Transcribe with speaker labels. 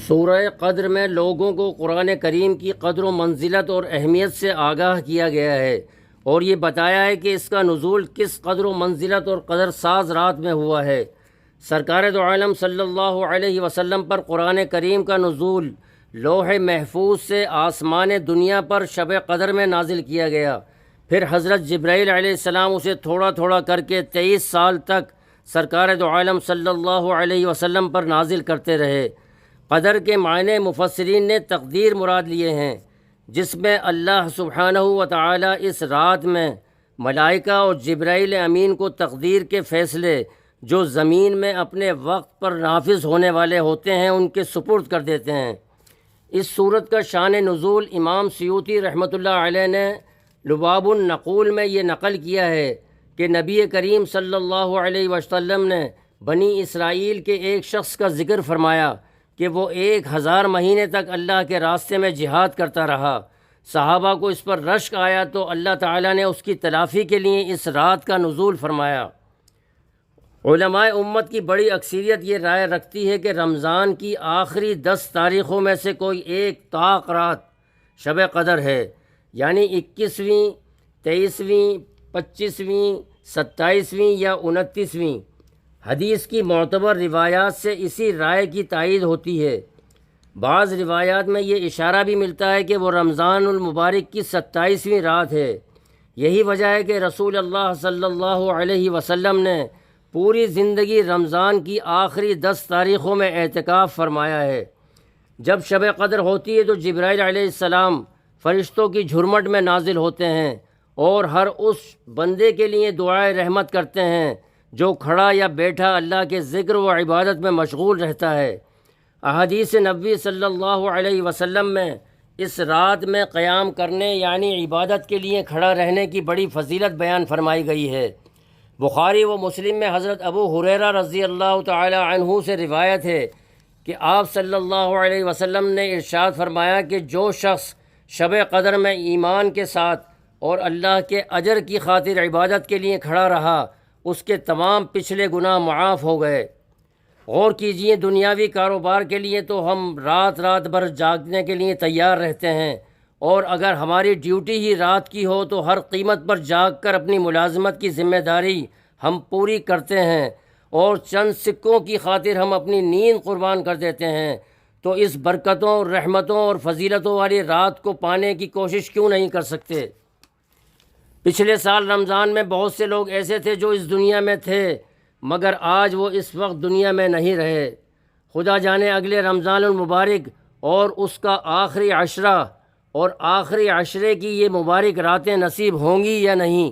Speaker 1: سورہ قدر میں لوگوں کو قرآن کریم کی قدر و منزلت اور اہمیت سے آگاہ کیا گیا ہے اور یہ بتایا ہے کہ اس کا نزول کس قدر و منزلت اور قدر ساز رات میں ہوا ہے۔ سرکار دو عالم صلی اللہ علیہ وسلم پر قرآن کریم کا نزول لوح محفوظ سے آسمان دنیا پر شب قدر میں نازل کیا گیا، پھر حضرت جبرائیل علیہ السلام اسے تھوڑا تھوڑا کر کے 23 سال تک سرکار دو عالم صلی اللہ علیہ وسلم پر نازل کرتے رہے۔ قدر کے معنی مفسرین نے تقدیر مراد لیے ہیں، جس میں اللہ سبحانہ و تعالی اس رات میں ملائکہ اور جبرائیل امین کو تقدیر کے فیصلے جو زمین میں اپنے وقت پر نافذ ہونے والے ہوتے ہیں ان کے سپرد کر دیتے ہیں۔ اس صورت کا شان نزول امام سیوطی رحمۃ اللہ علیہ نے لباب النقول میں یہ نقل کیا ہے کہ نبی کریم صلی اللہ علیہ وسلم نے بنی اسرائیل کے ایک شخص کا ذکر فرمایا کہ وہ 1000 مہینے تک اللہ کے راستے میں جہاد کرتا رہا۔ صحابہ کو اس پر رشک آیا تو اللہ تعالیٰ نے اس کی تلافی کے لیے اس رات کا نزول فرمایا۔ علماء امت کی بڑی اکثریت یہ رائے رکھتی ہے کہ رمضان کی آخری 10 تاریخوں میں سے کوئی ایک طاق رات شب قدر ہے، یعنی 21ویں، 23ویں، 25ویں، 27ویں یا 29ویں۔ حدیث کی معتبر روایات سے اسی رائے کی تائید ہوتی ہے۔ بعض روایات میں یہ اشارہ بھی ملتا ہے کہ وہ رمضان المبارک کی 27ویں رات ہے۔ یہی وجہ ہے کہ رسول اللہ صلی اللہ علیہ وسلم نے پوری زندگی رمضان کی آخری 10 تاریخوں میں اعتکاف فرمایا ہے۔ جب شب قدر ہوتی ہے تو جبرائیل علیہ السلام فرشتوں کی جھرمٹ میں نازل ہوتے ہیں اور ہر اس بندے کے لیے دعائے رحمت کرتے ہیں جو کھڑا یا بیٹھا اللہ کے ذکر و عبادت میں مشغول رہتا ہے۔ احادیث نبوی صلی اللہ علیہ وسلم میں اس رات میں قیام کرنے یعنی عبادت کے لیے کھڑا رہنے کی بڑی فضیلت بیان فرمائی گئی ہے۔ بخاری و مسلم میں حضرت ابو ہریرہ رضی اللہ تعالی عنہ سے روایت ہے کہ آپ صلی اللہ علیہ وسلم نے ارشاد فرمایا کہ جو شخص شب قدر میں ایمان کے ساتھ اور اللہ کے اجر کی خاطر عبادت کے لیے کھڑا رہا، اس کے تمام پچھلے گناہ معاف ہو گئے۔ غور کیجئے، دنیاوی کاروبار کے لیے تو ہم رات رات بھر جاگنے کے لیے تیار رہتے ہیں، اور اگر ہماری ڈیوٹی ہی رات کی ہو تو ہر قیمت پر جاگ کر اپنی ملازمت کی ذمہ داری ہم پوری کرتے ہیں، اور چند سکوں کی خاطر ہم اپنی نیند قربان کر دیتے ہیں۔ تو اس برکتوں، رحمتوں اور فضیلتوں والی رات کو پانے کی کوشش کیوں نہیں کر سکتے؟ پچھلے سال رمضان میں بہت سے لوگ ایسے تھے جو اس دنیا میں تھے مگر آج وہ اس وقت دنیا میں نہیں رہے۔ خدا جانے اگلے رمضان المبارک اور اس کا آخری عشرہ اور آخری عشرے کی یہ مبارک راتیں نصیب ہوں گی یا نہیں۔